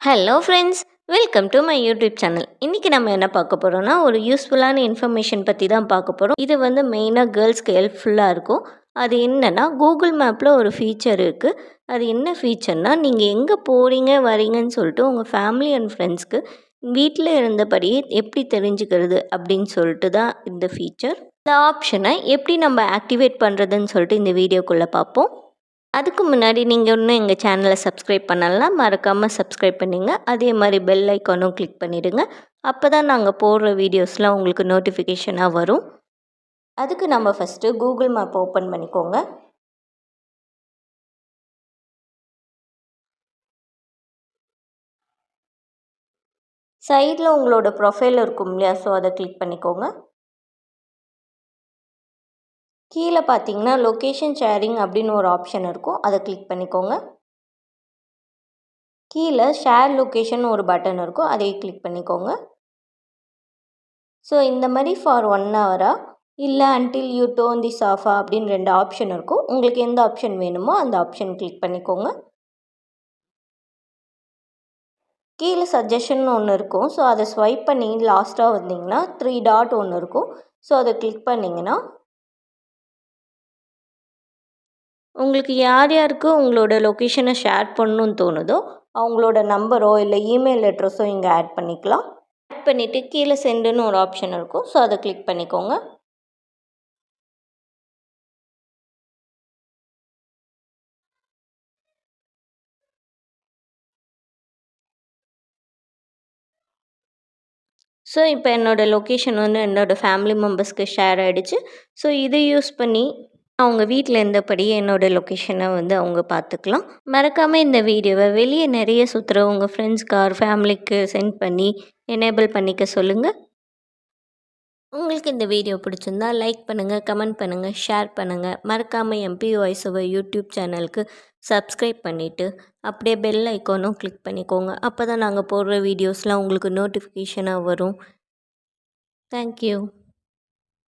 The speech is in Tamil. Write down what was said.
Hello friends, welcome to my YouTube channel. இன்றைக்கி நம்ம என்ன பார்க்க போகிறோம்னா, ஒரு யூஸ்ஃபுல்லான இன்ஃபர்மேஷன் பற்றி தான் பார்க்க போகிறோம். இது வந்து மெயினாக கேர்ள்ஸ்க்கு ஹெல்ப்ஃபுல்லாக இருக்கும். அது என்னென்னா, கூகுள் மேப்பில் ஒரு ஃபீச்சர் இருக்குது. அது என்ன ஃபீச்சர்னால், நீங்கள் எங்கே போகிறீங்க வரீங்கன்னு சொல்லிட்டு உங்கள் ஃபேமிலி அண்ட் ஃப்ரெண்ட்ஸ்க்கு வீட்டில் இருந்தபடியே எப்படி தெரிஞ்சுக்கிறது அப்படின்னு சொல்லிட்டு தான் இந்த ஃபீச்சர். இந்த ஆப்ஷனை எப்படி நம்ம ஆக்டிவேட் பண்ணுறதுன்னு சொல்லிட்டு இந்த வீடியோக்குள்ளே பார்ப்போம். அதுக்கு முன்னாடி நீங்கள் இன்னும் எங்கள் சேனலை சப்ஸ்கிரைப் பண்ணலாம், மறக்காமல் சப்ஸ்கிரைப் பண்ணிங்க. அதே மாதிரி பெல் ஐக்கானும் கிளிக் பண்ணிவிடுங்க. அப்போ தான் நாங்கள் போடுற வீடியோஸ்லாம் உங்களுக்கு நோட்டிஃபிகேஷனாக வரும். அதுக்கு நம்ம ஃபஸ்ட்டு கூகுள் மேப் ஓப்பன் பண்ணிக்கோங்க. சைடில் உங்களோட ப்ரொஃபைல் இருக்கும் இல்லையா, ஸோ அதை கிளிக் பண்ணிக்கோங்க. கீழே பார்த்தீங்கன்னா லொக்கேஷன் ஷேரிங் அப்படின்னு ஒரு ஆப்ஷன் இருக்கும், அதை கிளிக் பண்ணிக்கோங்க. கீழே ஷேர் லொக்கேஷன் ஒரு பட்டன் இருக்கும், அதையும் கிளிக் பண்ணிக்கோங்க. ஸோ இந்த மாதிரி ஃபார் 1 ஹவரா இல்லை அன்டில் யூ டோன் திஸ் ஆஃபா அப்படின்னு 2 ஆப்ஷன் இருக்கும். உங்களுக்கு எந்த ஆப்ஷன் வேணுமோ அந்த ஆப்ஷன் கிளிக் பண்ணிக்கோங்க. கீழே சஜஷன் ஒன்று இருக்கும், ஸோ அதை ஸ்வைப் பண்ணி லாஸ்ட்டாக வந்தீங்கன்னா 3 டாட் ஒன்று இருக்கும், ஸோ அதை கிளிக் பண்ணிங்கன்னா உங்களுக்கு யார் யாருக்கு உங்களோட லொக்கேஷனை ஷேர் பண்ணணுன்னு தோணுதோ அவங்களோட நம்பரோ இல்லை இமெயில் அட்ரஸோ இங்கே ஆட் பண்ணிக்கலாம். ஆட் பண்ணிவிட்டு கீழே சென்டுன்னு ஒரு ஆப்ஷன் இருக்கும், ஸோ அதை கிளிக் பண்ணிக்கோங்க. ஸோ இப்போ என்னோடய லொக்கேஷன் வந்து என்னோடய ஃபேமிலி மெம்பர்ஸ்க்கு ஷேர் ஆகிடுச்சு. ஸோ இதை யூஸ் பண்ணி அவங்க வீட்டில் இருந்தபடியே என்னோடய லொக்கேஷனை வந்து அவங்க பார்த்துக்கலாம். மறக்காமல் இந்த வீடியோவை வெளியே நிறைய சுற்றுற உங்கள் ஃப்ரெண்ட்ஸ்க்கு ஆர் ஃபேமிலிக்கு சென்ட் பண்ணி எனேபிள் பண்ணிக்க சொல்லுங்கள். உங்களுக்கு இந்த வீடியோ பிடிச்சிருந்தா லைக் பண்ணுங்கள், கமெண்ட் பண்ணுங்கள், ஷேர் பண்ணுங்கள். மறக்காமல் எம்பி வாய்ஸ் ஓவர் யூடியூப் சேனலுக்கு சப்ஸ்கிரைப் பண்ணிவிட்டு அப்படியே பெல் ஐக்கானும் கிளிக் பண்ணிக்கோங்க. அப்போ தான் நாங்கள் போடுற வீடியோஸ்லாம் உங்களுக்கு நோட்டிஃபிகேஷனாக வரும். தேங்க்யூ.